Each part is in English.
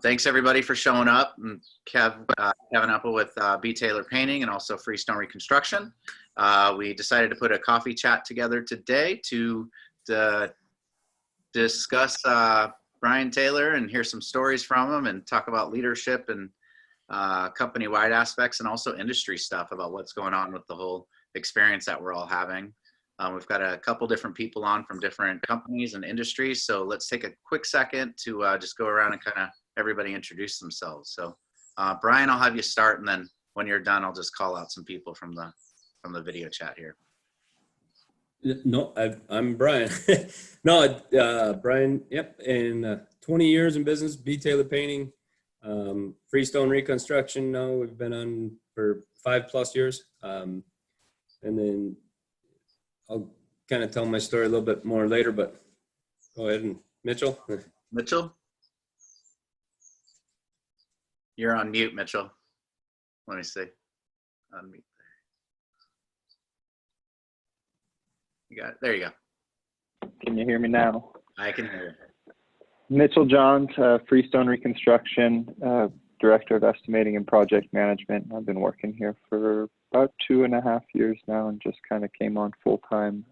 Thanks everybody for showing up. And Kevin Upple with B. Taylor Painting and also Freestone Reconstruction. We decided to put a coffee chat together today to discuss Brian Taylor and hear some stories from him and talk about leadership and company-wide aspects and also industry stuff about what's going on with the whole experience that we're all having. We've got a couple different people on from different companies and industries, so let's take a quick second to just go around and kind of everybody introduce themselves. So Brian, I'll have you start, and then when you're done, I'll just call out some people from the video chat here. No, I'm Brian. Brian, yep, and 20 years in business, B. Taylor Painting, Freestone Reconstruction. Now we've been on for 5+ years. And then I'll kind of tell my story a little bit more later, but go ahead. And Mitchell? Mitchell? You're on mute, Mitchell. Let me see. Unmute. You got it. There you go. Can you hear me now? I can hear you. Mitchell Johns, Freestone Reconstruction, Director of Estimating and Project Management. I've been working here for about 2.5 years now and just kind of came on full-time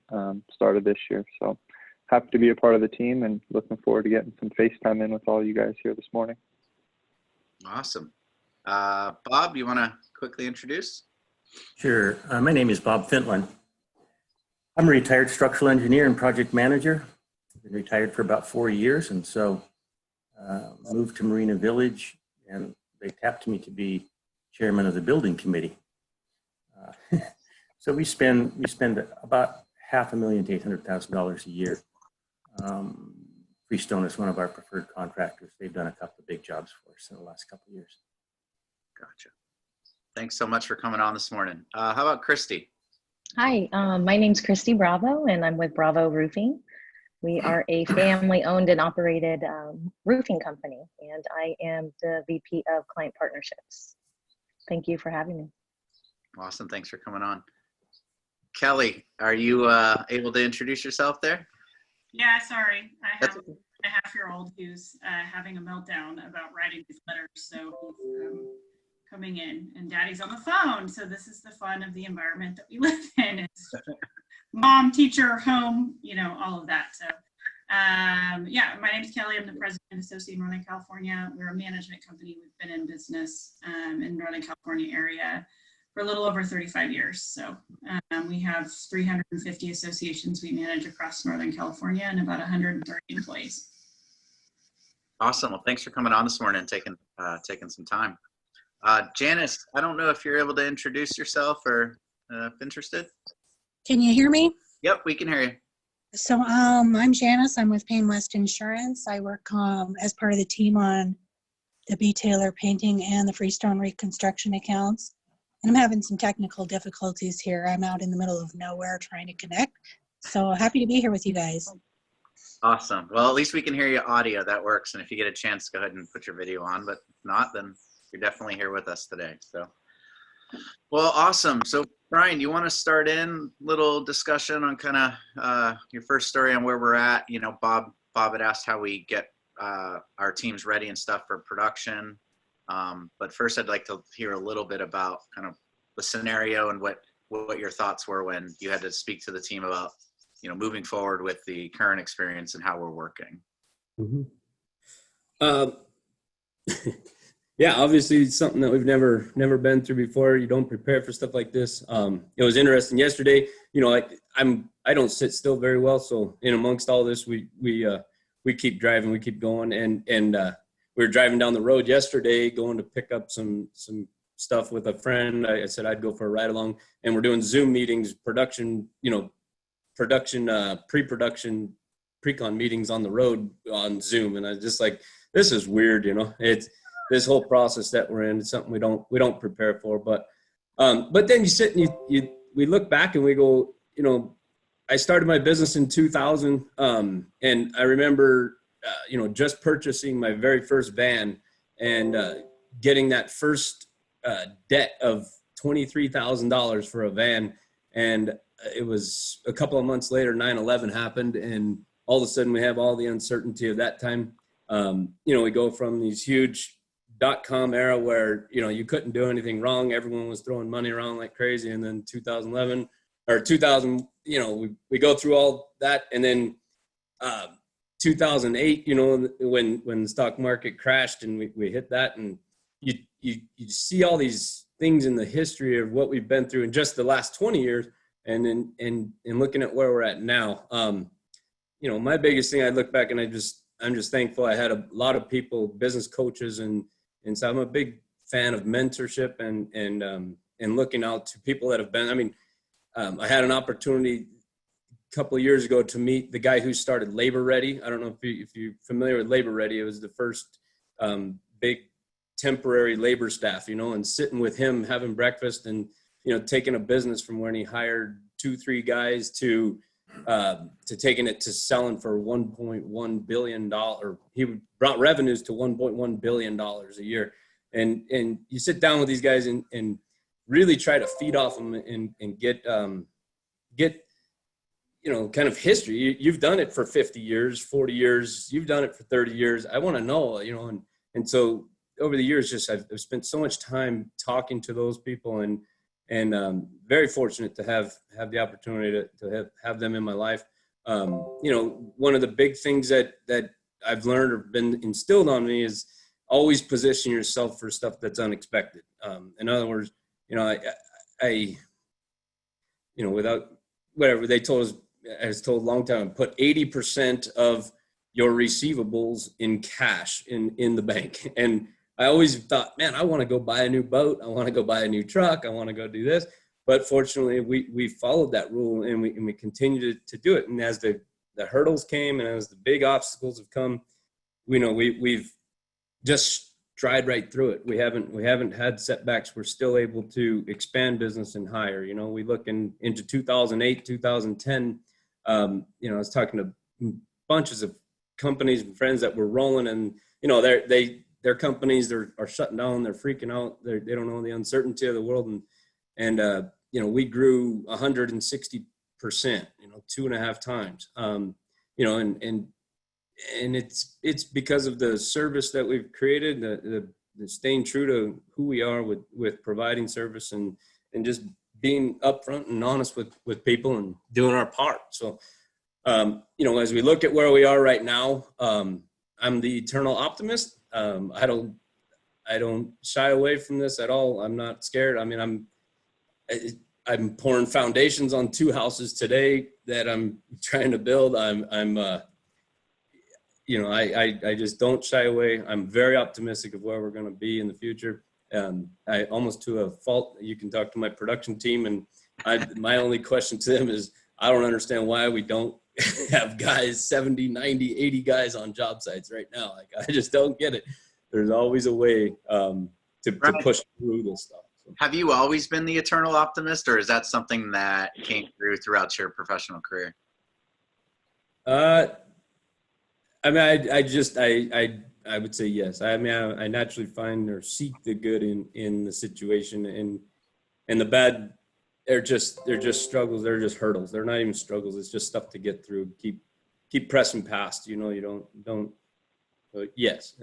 started this year. So happy to be a part of the team and looking forward to getting some FaceTime in with all you guys here this morning. Awesome. Bob, you want to quickly introduce? Sure. My name is Bob Fintland. I'm a retired structural engineer and project manager. I've been retired for about 4 years, and so moved to Marina Village, and they tapped me to be chairman of the building committee. So we spend about $500,000 to $800,000 a year. Freestone is one of our preferred contractors. They've done a couple of big jobs for us in the last couple of years. Gotcha. Thanks so much for coming on this morning. How about Christy? Hi, my name's Christy Bravo, and I'm with Bravo Roofing. We are a family-owned and operated roofing company, and I am the VP of Client Partnerships. Thank you for having me. Awesome. Thanks for coming on. Kelly, are you able to introduce yourself there? Yeah, sorry. I have a 1.5-year-old who's having a meltdown about writing these letters, so he's coming in, and Daddy's on the phone. So this is the fun of the environment that we live in. It's mom, teacher, home, you know, all of that. So yeah, my name is Kelly. I'm the president of Associate Northern California. We're a management company. We've been in business in Northern California area for a little over 35 years. So we have 350 associations we manage across Northern California and about 130 employees. Awesome. Well, thanks for coming on this morning and taking some time. Janice, I don't know if you're able to introduce yourself or if interested. Can you hear me? Yep, we can hear you. So I'm Janice. I'm with Payne West Insurance. I work as part of the team on the B. Taylor Painting and the Freestone Reconstruction accounts. And I'm having some technical difficulties here. I'm out in the middle of nowhere trying to connect. So happy to be here with you guys. Awesome. Well, at least we can hear you audio. That works. And if you get a chance, go ahead and put your video on. But if not, then you're definitely here with us today. So, well, awesome. So, Brian, you want to start in little discussion on kind of your first story on where we're at? You know, Bob had asked how we get our teams ready and stuff for production. But first, I'd like to hear a little bit about kind of the scenario and what your thoughts were when you had to speak to the team about, you know, moving forward with the current experience and how we're working. Mm-hmm. Yeah, obviously it's something that we've never been through before. You don't prepare for stuff like this. It was interesting yesterday. You know, I don't sit still very well, so in amongst all this, we keep driving, we keep going, and we were driving down the road yesterday, going to pick up some stuff with a friend. I said I'd go for a ride along, and we're doing Zoom meetings, pre-production, pre-con meetings on the road on Zoom, and I was just like, this is weird, you know. It's this whole process that we're in. It's something we don't prepare for, but then you sit and we look back and we go, you know, I started my business in 2000, and I remember, just purchasing my very first van and getting that first debt of $23,000 for a van. And it was a couple of months later, 9/11 happened, and all of a sudden we have all the uncertainty of that time. We go from these huge .com era where, you couldn't do anything wrong. Everyone was throwing money around like crazy. And then 2011 or 2000, we go through all that. And then 2008, when the stock market crashed and we hit that, and you see all these things in the history of what we've been through in just the last 20 years. And then, and looking at where we're at now, my biggest thing, I look back and I'm just thankful. I had a lot of people, business coaches, and so I'm a big fan of mentorship and looking out to people that have been, I had an opportunity a couple of years ago to meet the guy who started Labor Ready. I don't know if you're familiar with Labor Ready. It was the first big temporary labor staff, and sitting with him, having breakfast, and, taking a business from when he hired 2-3 guys to taking it to selling for $1.1 billion. He brought revenues to $1.1 billion a year. And you sit down with these guys and really try to feed off them and get kind of history. You've done it for 50 years, 40 years, you've done it for 30 years. I want to know, and so over the years, I've spent so much time talking to those people, and very fortunate to have the opportunity to have them in my life. One of the big things that I've learned or been instilled on me is always position yourself for stuff that's unexpected. In other words, I without whatever they told us, I was told a long time, put 80% of your receivables in cash in the bank. And I always thought, man, I want to go buy a new boat. I want to go buy a new truck. I want to go do this. But fortunately, we followed that rule, and we continue to do it. And as the hurdles came and as the big obstacles have come, we've just stride right through it. We haven't had setbacks. We're still able to expand business and hire. We look into 2008, 2010. I was talking to bunches of companies and friends that were rolling, and their companies are shutting down. They're freaking out. They don't know the uncertainty of the world, and we grew 160%. 2.5 times. And it's because of the service that we've created, the staying true to who we are with providing service and just being upfront and honest with people and doing our part. So, as we look at where we are right now, I'm the eternal optimist. I don't shy away from this at all. I'm not scared. I'm pouring foundations on 2 houses today that I'm trying to build. I just don't shy away. I'm very optimistic of where we're going to be in the future. I almost to a fault. You can talk to my production team, and my only question to them is, I don't understand why we don't have guys, 70, 90, 80 guys on job sites right now. Like, I just don't get it. There's always a way to push through this stuff. So. Have you always been the eternal optimist, or is that something that came through throughout your professional career? I would say yes. I naturally find or seek the good in the situation, and the bad, they're just struggles. They're just hurdles. They're not even struggles. It's just stuff to get through. Keep pressing past. You don't. But yes,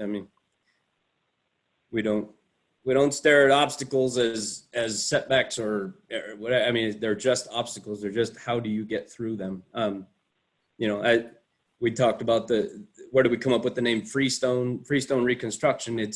we don't stare at obstacles as setbacks or whatever. They're just obstacles. They're just, how do you get through them? We talked about where do we come up with the name Freestone Reconstruction? It's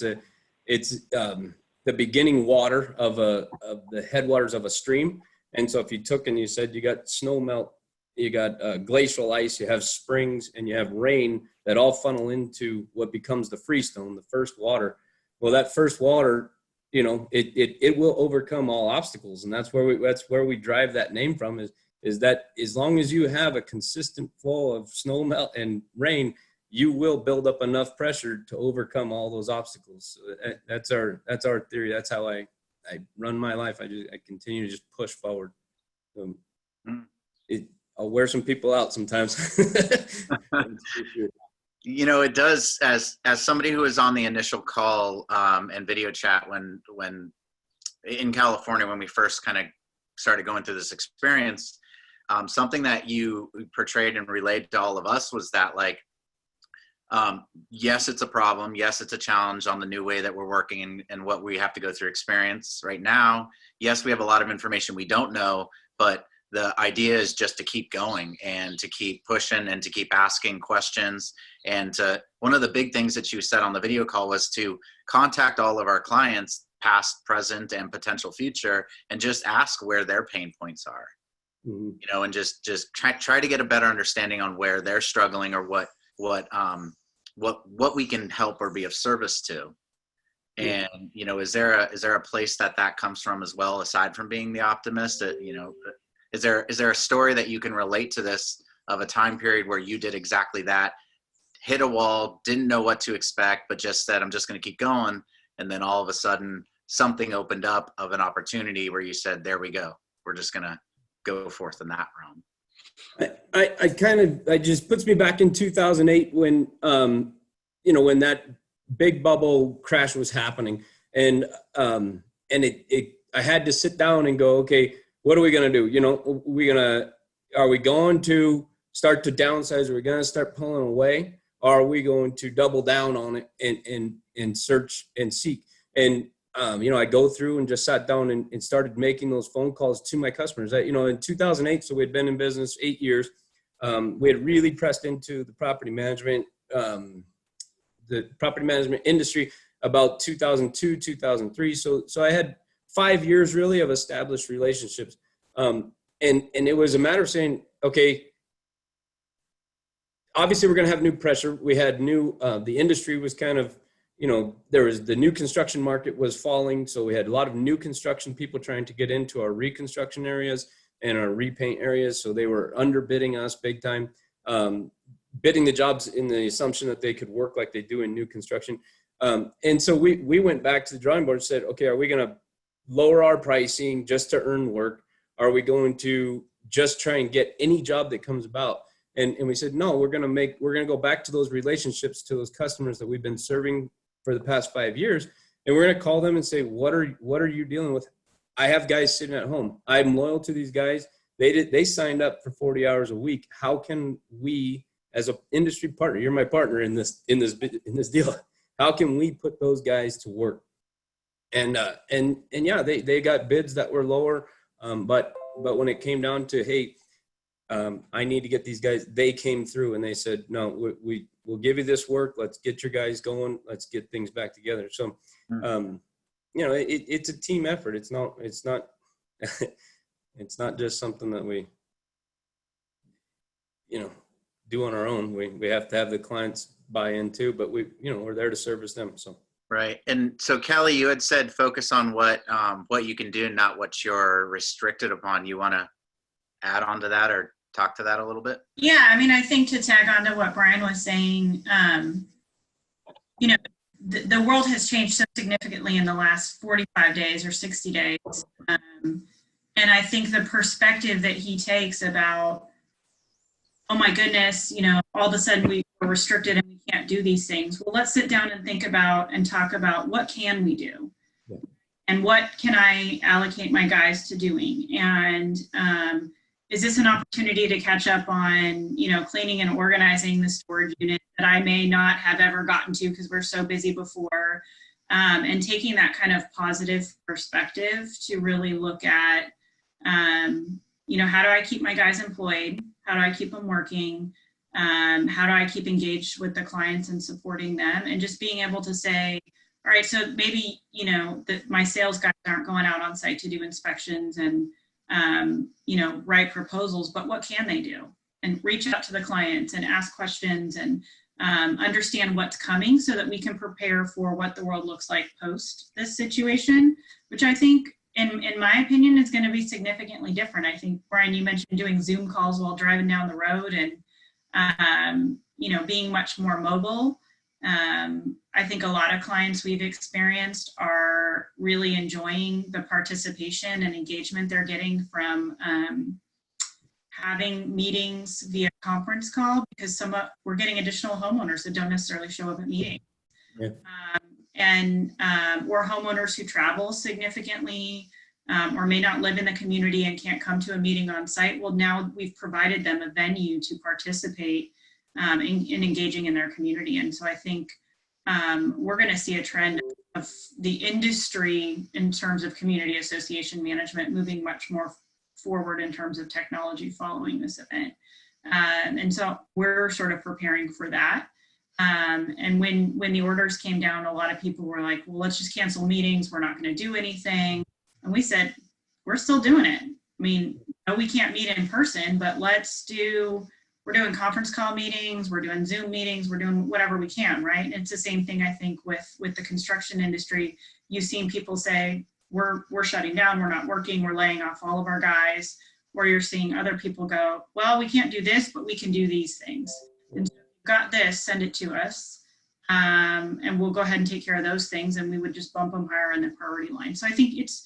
the beginning water of the headwaters of a stream. And so if you took and you said you got snow melt, you got glacial ice, you have springs, and you have rain that all funnel into what becomes the freestone, the first water. Well, that first water, it will overcome all obstacles, and that's where we drive that name from. Is that as long as you have a consistent flow of snow melt and rain, you will build up enough pressure to overcome all those obstacles. So that's our theory. That's how I run my life. I continue to just push forward. I'll wear some people out sometimes. It does, as somebody who was on the initial call and video chat when in California, when we first kind of started going through this experience, something that you portrayed and relayed to all of us was that, like, Yes, it's a problem. Yes, it's a challenge on the new way that we're working and what we have to go through experience right now. Yes, we have a lot of information we don't know, but the idea is just to keep going and to keep pushing and to keep asking questions. And one of the big things that you said on the video call was to contact all of our clients, past, present, and potential future, and just ask where their pain points are. Mm-hmm. You know, and just try to get a better understanding on where they're struggling or what we can help or be of service to. And you know, is there a place that comes from as well, aside from being the optimist? You know, is there a story that you can relate to this of a time period where you did exactly that, hit a wall, didn't know what to expect, but just said, I'm just going to keep going, and then all of a sudden something opened up of an opportunity where you said, there we go, we're just going to go forth in that realm? I just puts me back in 2008 when, you know, when that big bubble crash was happening, and I had to sit down and go, okay, what are we going to do? You know, are we going to start to downsize? Are we going to start pulling away? Or are we going to double down on it and search and seek? And, you know, I go through and just sat down and started making those phone calls to my customers. You know, in 2008, so we had been in business 8 years. We had really pressed into the property management industry about 2002, 2003. So I had 5 years really of established relationships. And it was a matter of saying, okay, obviously we're going to have new pressure. We had the industry was kind of, you know, the new construction market was falling. So we had a lot of new construction people trying to get into our reconstruction areas and our repaint areas. So they were underbidding us big time, bidding the jobs in the assumption that they could work like they do in new construction. And so we went back to the drawing board and said, okay, are we going to lower our pricing just to earn work? Are we going to just try and get any job that comes about? And we said, no, we're going to go back to those relationships, to those customers that we've been serving for the past 5 years. And we're going to call them and say, what are you dealing with? I have guys sitting at home. I'm loyal to these guys. They signed up for 40 hours a week. How can we, as an industry partner, you're my partner in this deal, how can we put those guys to work? And yeah, they got bids that were lower. But when it came down to, hey, I need to get these guys, they came through and they said, no, we'll give you this work. Let's get your guys going. Let's get things back together. So, you know, it's a team effort. It's not it's not just something that we, you know, do on our own. We have to have the clients buy into, but we're there to service them. So. Right. And so Kelly, you had said focus on what you can do, not what you're restricted upon. You want to add on to that or talk to that a little bit? Yeah, I mean, I think to tag on to what Brian was saying, you know, the world has changed so significantly in the last 45 days or 60 days. And I think the perspective that he takes about, oh my goodness, you know, all of a sudden we were restricted and we can't do these things. Well, let's sit down and think about and talk about what can we do? Yeah. And what can I allocate my guys to doing? And is this an opportunity to catch up on, you know, cleaning and organizing the storage unit that I may not have ever gotten to because we're so busy before? And taking that kind of positive perspective to really look at, you know, how do I keep my guys employed? How do I keep them working? How do I keep engaged with the clients and supporting them? And just being able to say, all right, so maybe, you know, that my sales guys aren't going out on site to do inspections and, you know, write proposals, but what can they do? And reach out to the clients and ask questions and understand what's coming so that we can prepare for what the world looks like post this situation, which I think, in my opinion, is going to be significantly different. I think, Brian, you mentioned doing Zoom calls while driving down the road and, you know, being much more mobile. I think a lot of clients we've experienced are really enjoying the participation and engagement they're getting from having meetings via conference call, because we're getting additional homeowners that don't necessarily show up at meetings. Yeah. Or homeowners who travel significantly or may not live in the community and can't come to a meeting on site. Well, now we've provided them a venue to participate in engaging in their community. And so I think we're going to see a trend of the industry in terms of community association management moving much more forward in terms of technology following this event. And so we're sort of preparing for that. And when the orders came down, a lot of people were like, well, let's just cancel meetings. We're not going to do anything. And we said, we're still doing it. I mean, no, we can't meet in person, but we're doing conference call meetings, we're doing Zoom meetings, we're doing whatever we can, right? And it's the same thing, I think, with the construction industry. You've seen people say, we're shutting down, we're not working, we're laying off all of our guys, or you're seeing other people go, well, we can't do this, but we can do these things. And so you've got this, send it to us, and we'll go ahead and take care of those things, and we would just bump them higher in the priority line. So I think it's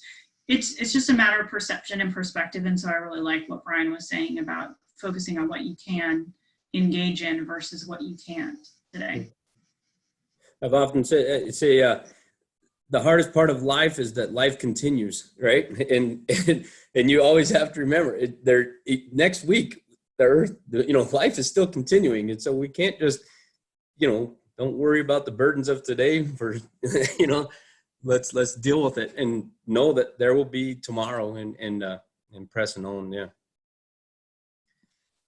just a matter of perception and perspective. And so I really like what Brian was saying about focusing on what you can engage in versus what you can't today. I've often said, the hardest part of life is that life continues, right? And you always have to remember next week, the earth, life is still continuing. And so we can't just, don't worry about the burdens of today for, let's deal with it and know that there will be tomorrow and pressing on. Yeah.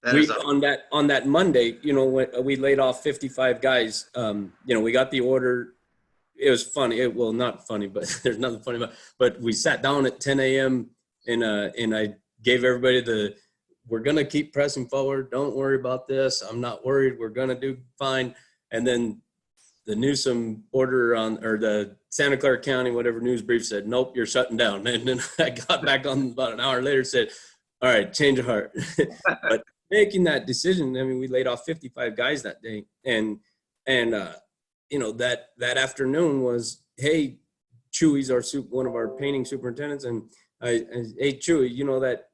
On that Monday, when we laid off 55 guys, we got the order. It was funny. Well, not funny, but there's nothing funny about it. But we sat down at 10 a.m. and I gave everybody we're going to keep pressing forward. Don't worry about this. I'm not worried. We're going to do fine. And then the Newsom order or the Santa Clara County, whatever news brief said, nope, you're shutting down. And then I got back on about an hour later, said, all right, change of heart. But making that decision, I mean, we laid off 55 guys that day. And that afternoon was, hey, Chewy's one of our painting superintendents. And hey, Chewy, that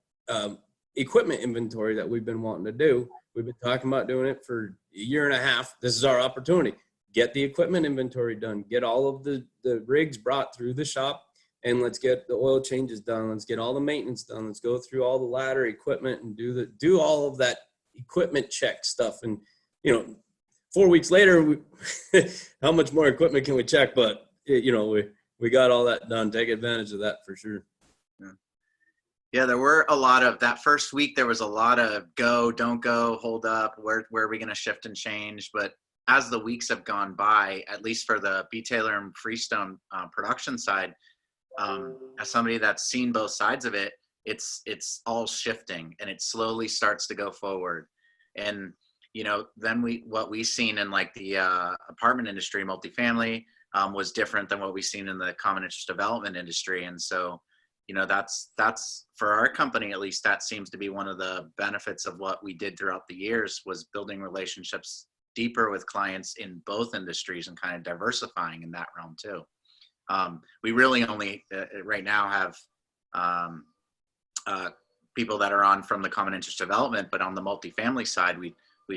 equipment inventory that we've been wanting to do, we've been talking about doing it for a year and a half. This is our opportunity. Get the equipment inventory done. Get all of the rigs brought through the shop, and let's get the oil changes done. Let's get all the maintenance done. Let's go through all the ladder equipment and do all of that equipment check stuff. And 4 weeks later, how much more equipment can we check? But we got all that done. Take advantage of that for sure. Yeah, there were a lot of that first week. There was a lot of go, don't go, hold up. Where are we going to shift and change? But as the weeks have gone by, at least for the B-Taylor and Freestone production side, as somebody that's seen both sides of it, it's all shifting and it slowly starts to go forward. And then what we seen in like the apartment industry, multifamily, was different than what we've seen in the common interest development industry. And so that's for our company, at least, that seems to be one of the benefits of what we did throughout the years, was building relationships deeper with clients in both industries and kind of diversifying in that realm too. We really only right now have people that are on from the common interest development, but on the multifamily side, we've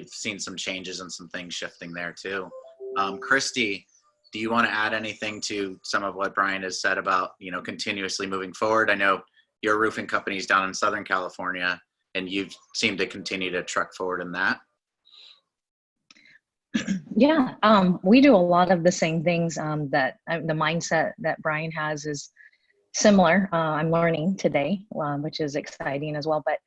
seen some changes and some things shifting there too. Christy, do you want to add anything to some of what Brian has said about, continuously moving forward? I know your roofing company is down in Southern California, and you seem to continue to truck forward in that. Yeah, we do a lot of the same things that the mindset that Brian has is similar. I'm learning today, which is exciting as well. But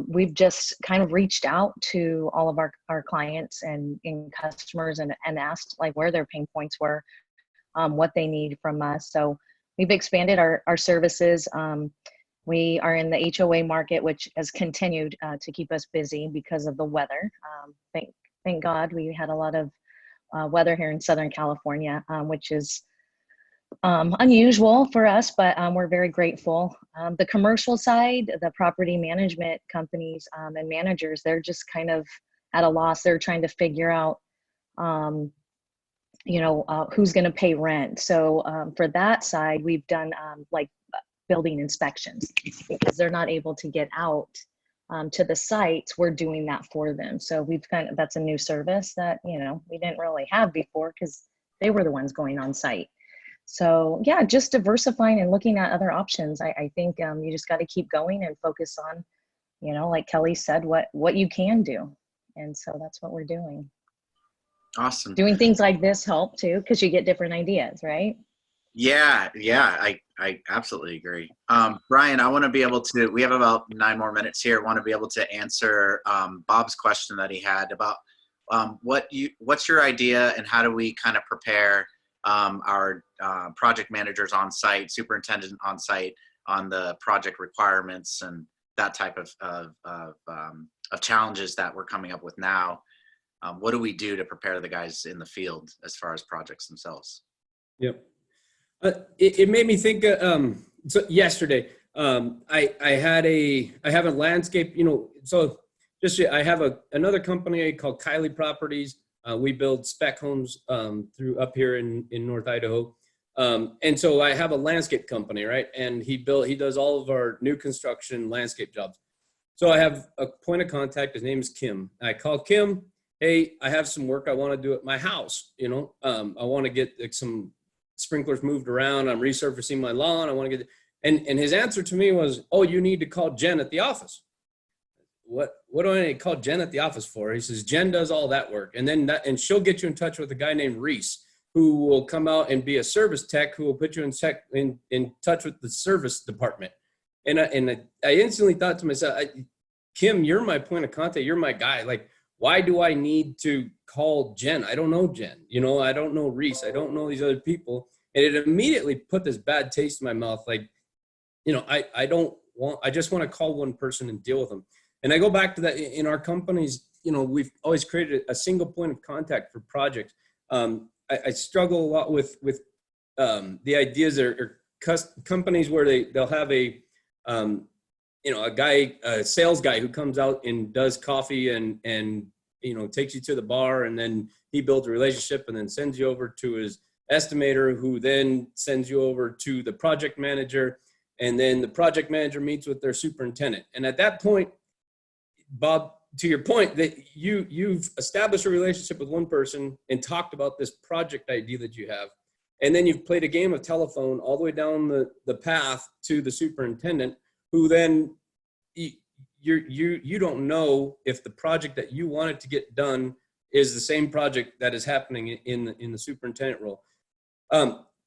we've just kind of reached out to all of our clients and customers and asked like where their pain points were, what they need from us. So we've expanded our services. We are in the HOA market, which has continued to keep us busy because of the weather. Thank God we had a lot of weather here in Southern California, which is unusual for us, but we're very grateful. The commercial side, the property management companies and managers, they're just kind of at a loss. They're trying to figure out, who's going to pay rent. So for that side, we've done like building inspections because they're not able to get out to the sites. We're doing that for them. So that's a new service that, we didn't really have before because they were the ones going on site. So yeah, just diversifying and looking at other options. I think you just got to keep going and focus on, like Kelly said, what you can do. And so that's what we're doing. Awesome. Doing things like this help too, because you get different ideas, right? Yeah, I absolutely agree. Brian, I want to be able to, we have about 9 more minutes here. I want to be able to answer Bob's question that he had about what's your idea and how do we kind of prepare our project managers on site, superintendent on site on the project requirements and that type of challenges that we're coming up with now. What do we do to prepare the guys in the field as far as projects themselves? Yep. It made me think. So yesterday, I have a landscape. So I have another company called Kylie Properties. We build spec homes through up here in North Idaho, and so I have a landscape company, right? And he does all of our new construction landscape jobs. So I have a point of contact. His name is Kim. I call Kim. Hey, I have some work I want to do at my house. I want to get some sprinklers moved around. I'm resurfacing my lawn. I want to get, and his answer to me was, oh, you need to call Jen at the office. What do I need to call Jen at the office for? He says, Jen does all that work. And she'll get you in touch with a guy named Reese, who will come out and be a service tech, who will put you in touch with the service department. And I instantly thought to myself, Kim, you're my point of contact. You're my guy. Like, why do I need to call Jen? I don't know Jen. I don't know Reese. I don't know these other people. And it immediately put this bad taste in my mouth. Like, I just want to call one person and deal with them. And I go back to that in our companies, we've always created a single point of contact for projects. I struggle a lot with the ideas or companies where they'll have a sales guy who comes out and does coffee and takes you to the bar, and then he builds a relationship and then sends you over to his estimator, who then sends you over to the project manager, and then the project manager meets with their superintendent. And at that point, Bob, to your point, that you've established a relationship with one person and talked about this project idea that you have, and then you've played a game of telephone all the way down the path to the superintendent, who then you don't know if the project that you wanted to get done is the same project that is happening in the superintendent role.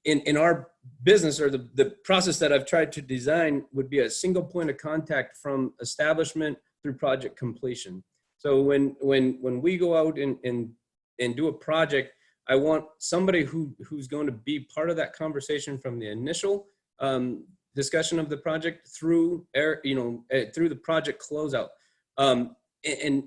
In our business, or the process that I've tried to design would be a single point of contact from establishment through project completion. So when we go out and do a project, I want somebody who's going to be part of that conversation from the initial discussion of the project through the project closeout. And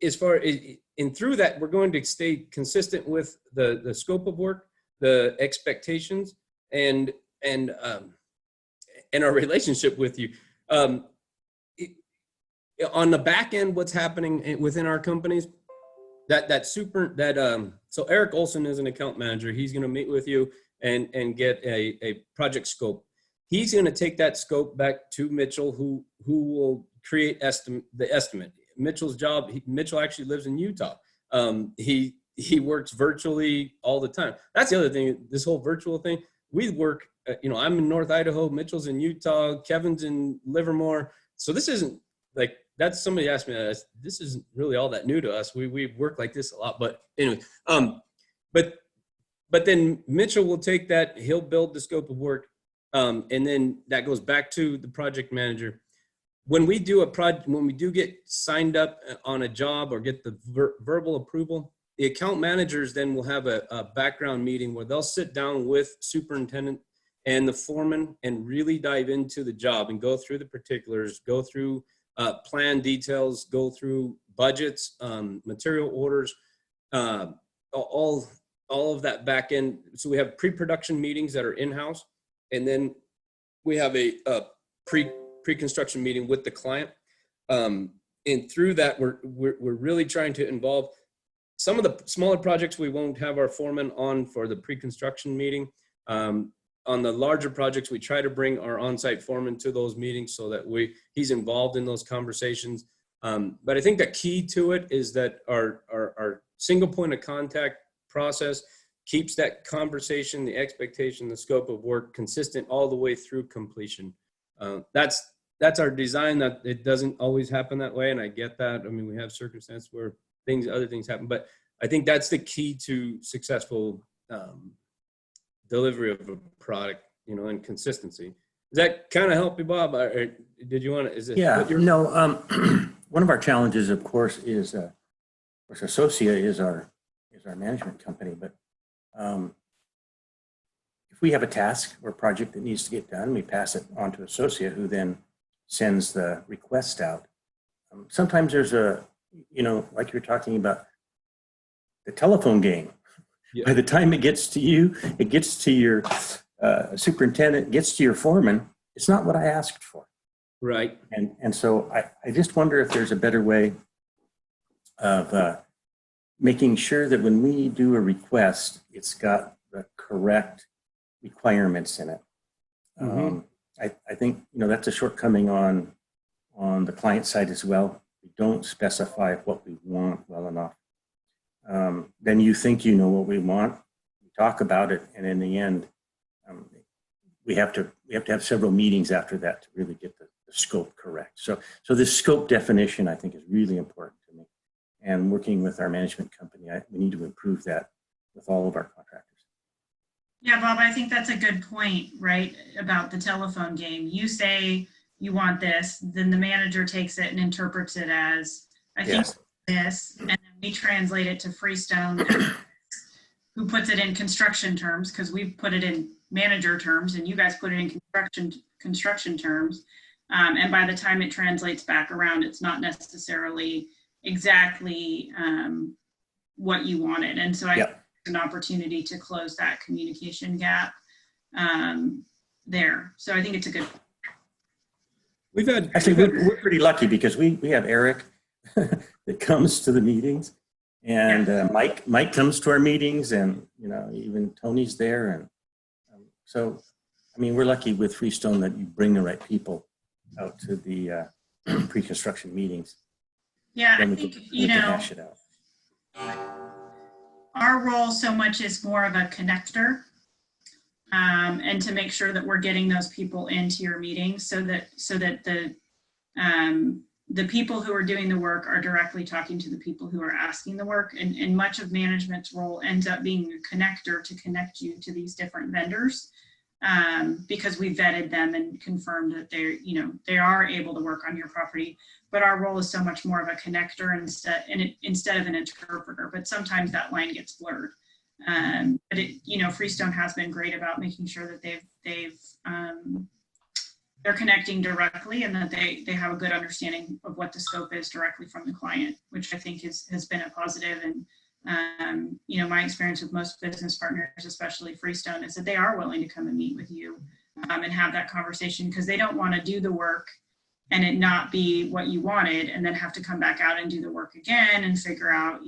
as far as, and through that, we're going to stay consistent with the scope of work, the expectations, and our relationship with you. On the back end, what's happening within our companies, so Eric Olson is an account manager. He's going to meet with you and get a project scope. He's going to take that scope back to Mitchell, who will create the estimate. Mitchell's job. Mitchell actually lives in Utah. He works virtually all the time. That's the other thing. This whole virtual thing. We work. I'm in North Idaho. Mitchell's in Utah. Kevin's in Livermore. So this isn't like that's somebody asked me. This isn't really all that new to us. We work like this a lot. But anyway, but then Mitchell will take that. He'll build the scope of work. And then that goes back to the project manager. When we do when we do get signed up on a job or get the verbal approval, the account managers then will have a background meeting where they'll sit down with superintendent and the foreman and really dive into the job and go through the particulars, go through plan details, go through budgets, material orders, all of that back end. So we have pre-production meetings that are in-house. And then we have a pre-construction meeting with the client, and through that we're really trying to involve some of the smaller projects. We won't have our foreman on for the pre-construction meeting. On the larger projects, we try to bring our on-site foreman to those meetings so that he's involved in those conversations. But I think the key to it is that our single point of contact process keeps that conversation, the expectation, the scope of work consistent all the way through completion. That's our design. That it doesn't always happen that way, and I get that. I mean, we have circumstances where other things happen. But I think that's the key to successful delivery of a product, you know, and consistency. Does that kind of help you, Bob? Or did you want to, is it? Yeah, no, one of our challenges, of course, is, of course, Associa is our management company, but if we have a task or project that needs to get done, we pass it on to Associa, who then sends the request out. Sometimes there's a, you know, like you're talking about the telephone game. Yeah. By the time it gets to you, it gets to your superintendent, gets to your foreman, it's not what I asked for. Right. And so I just wonder if there's a better way of making sure that when we do a request, it's got the correct requirements in it. Mm-hmm. I think, you know, that's a shortcoming on the client side as well. We don't specify what we want well enough. Then you think you know what we want, we talk about it, and in the end, we have to have several meetings after that to really get the scope correct. So this scope definition, I think, is really important to me. And working with our management company, we need to improve that with all of our contractors. Yeah, Bob, I think that's a good point, right, about the telephone game. You say you want this, then the manager takes it and interprets it as, I think this, and then we translate it to Freestone, who puts it in construction terms, because we put it in manager terms, and you guys put it in construction terms. And by the time it translates back around, it's not necessarily exactly what you wanted. And so I think an opportunity to close that communication gap there. So I think it's a good. We've had actually we're pretty lucky because we have Eric that comes to the meetings, and Mike comes to our meetings, and you know, even Tony's there, and so I mean, we're lucky with Freestone that you bring the right people out to the pre-construction meetings. Yeah, I think, you know, our role so much is more of a connector, and to make sure that we're getting those people into your meetings so that the people who are doing the work are directly talking to the people who are asking the work. And much of management's role ends up being a connector to connect you to these different vendors, because we vetted them and confirmed that they are able to work on your property. But our role is so much more of a connector instead of an interpreter. But sometimes that line gets blurred. But Freestone has been great about making sure that they're connecting directly, and that they have a good understanding of what the scope is directly from the client, which I think has been a positive. And my experience with most business partners, especially Freestone, is that they are willing to come and meet with you and have that conversation, because they don't want to do the work and it not be what you wanted, and then have to come back out and do the work again and figure out,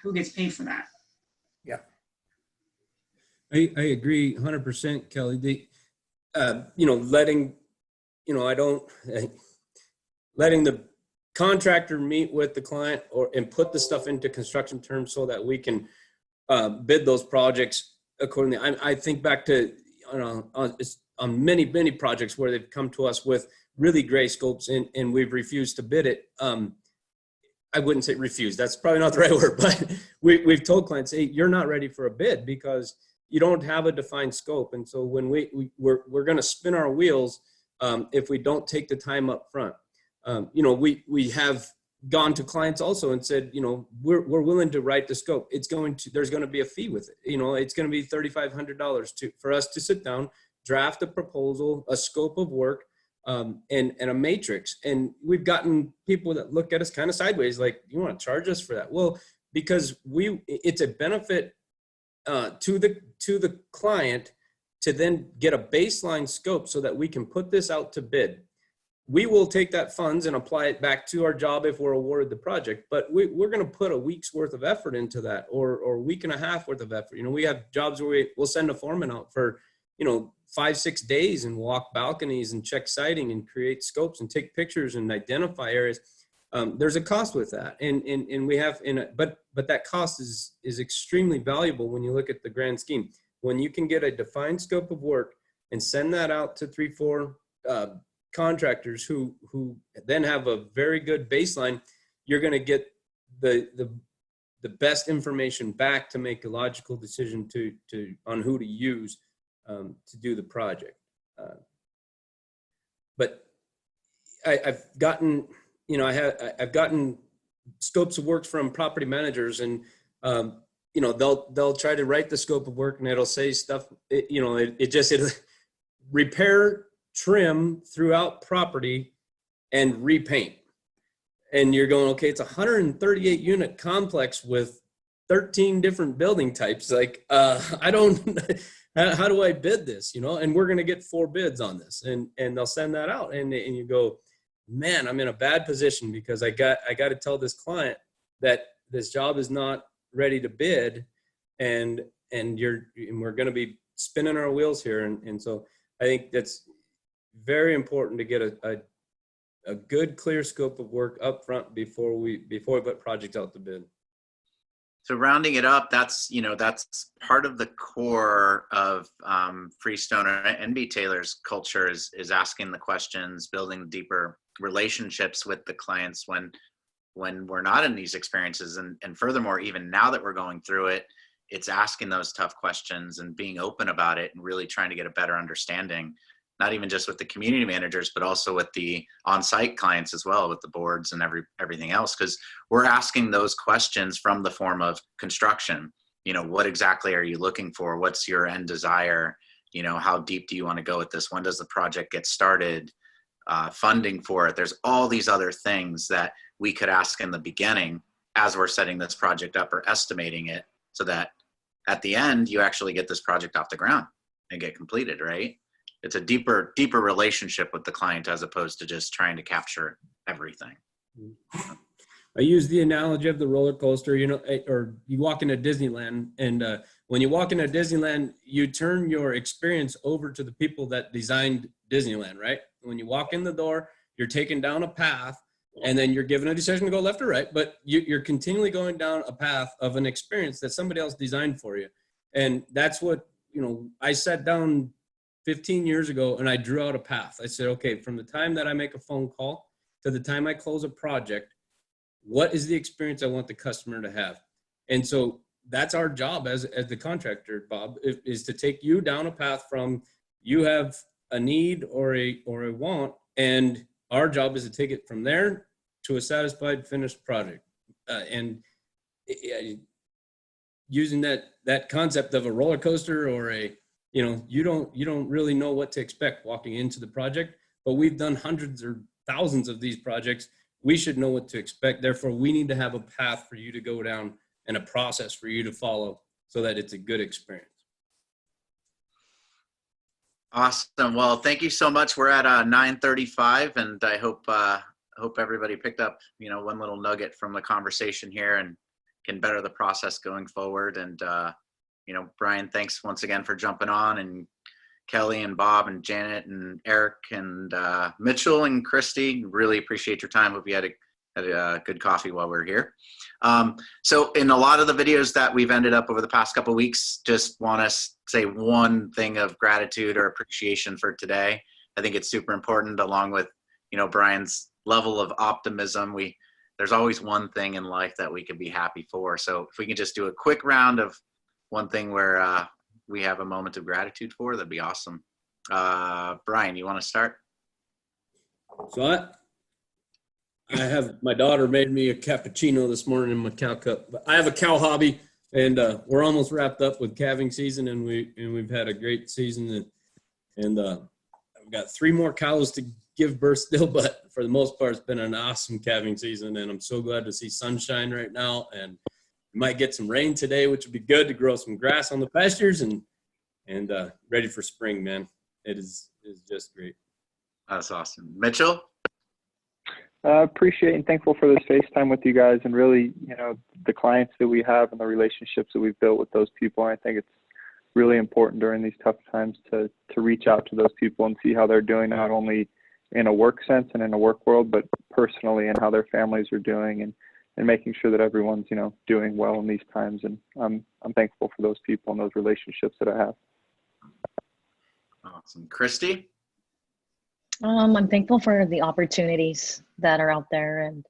who gets paid for that. Yeah. I agree 100%, Kelly. Letting the contractor meet with the client and put the stuff into construction terms so that we can bid those projects accordingly. I think back to on many projects where they've come to us with really gray scopes and we've refused to bid it. I wouldn't say refuse, that's probably not the right word, but we've told clients, hey, you're not ready for a bid because you don't have a defined scope. And so when we're going to spin our wheels if we don't take the time up front. We have gone to clients also and said, we're willing to write the scope. There's going to be a fee with it. It's going to be $3,500 for us to sit down, draft a proposal, a scope of work, and a matrix. And we've gotten people that look at us kind of sideways, like, you want to charge us for that? Well, because it's a benefit to the client to then get a baseline scope so that we can put this out to bid. We will take that funds and apply it back to our job if we're awarded the project, but we're going to put a week's worth of effort into that, or a week and a half worth of effort. We have jobs where we'll send a foreman out for 5-6 days and walk balconies and check siding and create scopes and take pictures and identify areas. There's a cost with that, and we have but that cost is extremely valuable when you look at the grand scheme. When you can get a defined scope of work and send that out to 3-4 contractors who then have a very good baseline, you're going to get the best information back to make a logical decision on who to use to do the project. But I've gotten, I've gotten scopes of work from property managers, and they'll try to write the scope of work, and it'll say stuff. It'll repair, trim throughout property, and repaint. And you're going, okay, it's a 138 unit complex with 13 different building types. Like, I don't, how do I bid this, and we're going to get 4 bids on this, and they'll send that out. And you go, man, I'm in a bad position because I got to tell this client that this job is not ready to bid, and we're going to be spinning our wheels here. And so I think that's very important to get a good, clear scope of work up front before we put projects out to bid. So rounding it up, that's part of the core of Freestone and B-Taylor's culture is asking the questions, building deeper relationships with the clients when we're not in these experiences. And furthermore, even now that we're going through it, it's asking those tough questions and being open about it and really trying to get a better understanding, not even just with the community managers, but also with the on-site clients as well, with the boards and everything else, because we're asking those questions from the form of construction. What exactly are you looking for? What's your end desire? How deep do you want to go with this? When does the project get started? Funding for it. There's all these other things that we could ask in the beginning as we're setting this project up or estimating it, so that at the end, you actually get this project off the ground and get completed, right? It's a deeper relationship with the client as opposed to just trying to capture everything. I use the analogy of the roller coaster, or you walk into Disneyland, and when you walk into Disneyland, you turn your experience over to the people that designed Disneyland, right? When you walk in the door, you're taken down a path, and then you're given a decision to go left or right, but you're continually going down a path of an experience that somebody else designed for you. And that's what, I sat down 15 years ago and I drew out a path. I said, okay, from the time that I make a phone call to the time I close a project, what is the experience I want the customer to have? And so that's our job as the contractor, Bob, is to take you down a path from you have a need or a want, and our job is to take it from there to a satisfied finished project. Using that concept of a roller coaster or you don't really know what to expect walking into the project, but we've done hundreds or thousands of these projects. We should know what to expect. Therefore, we need to have a path for you to go down and a process for you to follow so that it's a good experience. Awesome. Well, thank you so much. We're at 9:35, and I hope everybody picked up, one little nugget from the conversation here and can better the process going forward. And, Brian, thanks once again for jumping on, and Kelly and Bob and Janet and Eric and Mitchell and Christy. Really appreciate your time. Hope you had a good coffee while we were here. So in a lot of the videos that we've ended up over the past couple of weeks, just want to say one thing of gratitude or appreciation for today. I think it's super important, along with, Brian's level of optimism. There's always one thing in life that we can be happy for. So if we can just do a quick round of one thing where we have a moment of gratitude for, that'd be awesome. Brian, you want to start? So I have, my daughter made me a cappuccino this morning in my cow cup. But I have a cow hobby, and we're almost wrapped up with calving season, and we've had a great season, and I've got 3 more cows to give birth still, but for the most part, it's been an awesome calving season, and I'm so glad to see sunshine right now, and we might get some rain today, which would be good to grow some grass on the pastures, and ready for spring, man. It is just great. That's awesome. Mitchell? Appreciate and thankful for this FaceTime with you guys, and really, the clients that we have and the relationships that we've built with those people. I think it's really important during these tough times to reach out to those people and see how they're doing, not only in a work sense and in a work world, but personally, and how their families are doing, and making sure that everyone's, doing well in these times. And I'm thankful for those people and those relationships that I have. Awesome. Christy? I'm thankful for the opportunities that are out there, and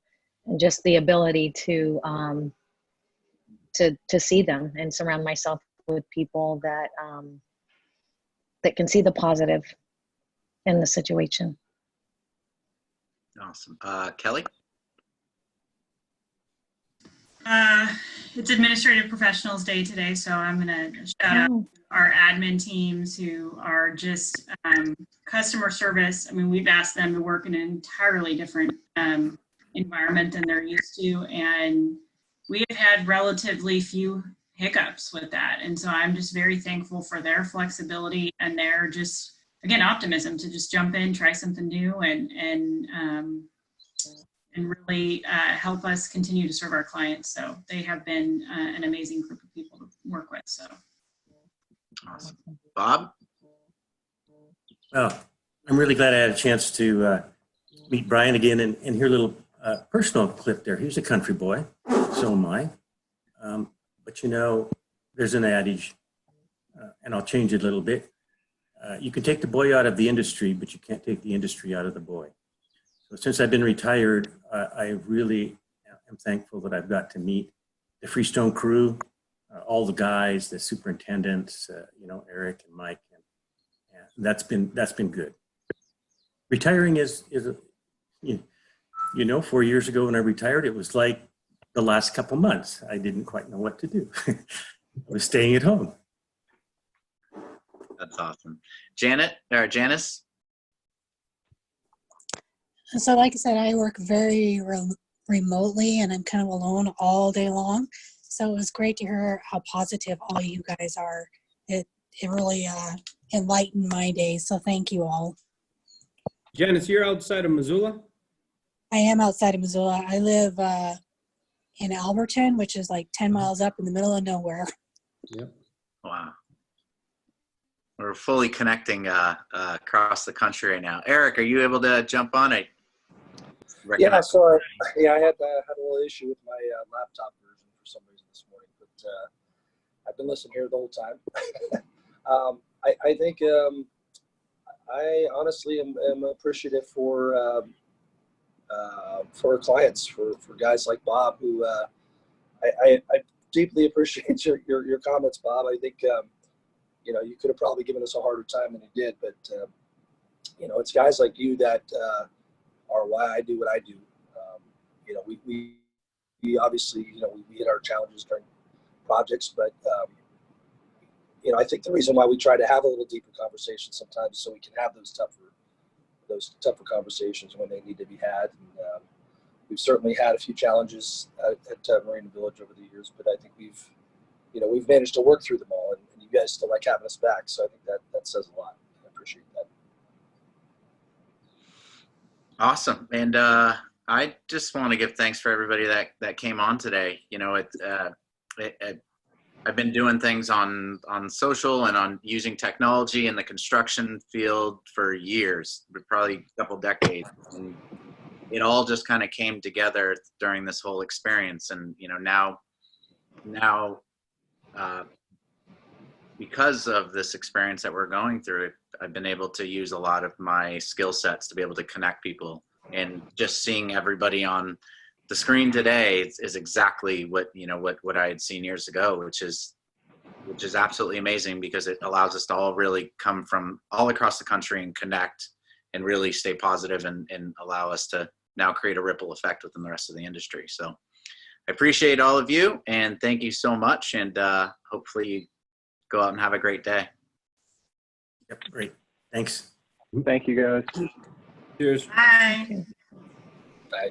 and just the ability to see them and surround myself with people that that can see the positive in the situation. Awesome. Kelly? It's Administrative Professionals Day today, so I'm going to shout out our admin teams who are just customer service. I mean, we've asked them to work in an entirely different environment than they're used to, and we have had relatively few hiccups with that. And so I'm just very thankful for their flexibility and their just, again, optimism to just jump in, try something new, and really help us continue to serve our clients. So they have been an amazing group of people to work with. So Awesome. Bob? Well, I'm really glad I had a chance to meet Brian again and hear a little personal clip there. He was a country boy, so am I. But you know, there's an adage, and I'll change it a little bit. You can take the boy out of the industry, but you can't take the industry out of the boy. So since I've been retired, I really am thankful that I've got to meet the Freestone crew, all the guys, the superintendents, you know, Eric and Mike, and that's been good. Retiring is you know, 4 years ago when I retired, it was like the last couple months. I didn't quite know what to do. I was staying at home. That's awesome. Janice? So like I said, I work very remotely and I'm kind of alone all day long. So it was great to hear how positive all you guys are. It really enlightened my day. So thank you all. Janice, you're outside of Missoula? I am outside of Missoula. I live in Alberton, which is like 10 miles up in the middle of nowhere. Yep. Wow. We're fully connecting across the country right now. Eric, are you able to jump on? Yeah, so I had a little issue with my laptop version for some reason this morning, but I've been listening here the whole time. I think I honestly am appreciative for our clients, for guys like Bob, who I deeply appreciate your comments, Bob. I think you know, you could have probably given us a harder time than you did, but you know, it's guys like you that are why I do what I do. You know, we obviously, you know, we hit our challenges during projects, but you know, I think the reason why we try to have a little deeper conversation sometimes is so we can have those tougher conversations when they need to be had. And we've certainly had a few challenges at Marina Village over the years, but I think we've managed to work through them all, and you guys still like having us back. So I think that says a lot. I appreciate that. Awesome. And I just want to give thanks for everybody that came on today. You know, I've been doing things on social and on using technology in the construction field for years, probably a couple decades. And it all just kind of came together during this whole experience. And, you know, now because of this experience that we're going through, I've been able to use a lot of my skill sets to be able to connect people. And just seeing everybody on the screen today is exactly what I had seen years ago, which is absolutely amazing, because it allows us to all really come from all across the country and connect and really stay positive and allow us to now create a ripple effect within the rest of the industry. So I appreciate all of you, and thank you so much. And hopefully you go out and have a great day. Yep, great. Thanks. Thank you, guys. Cheers. bye. Bye.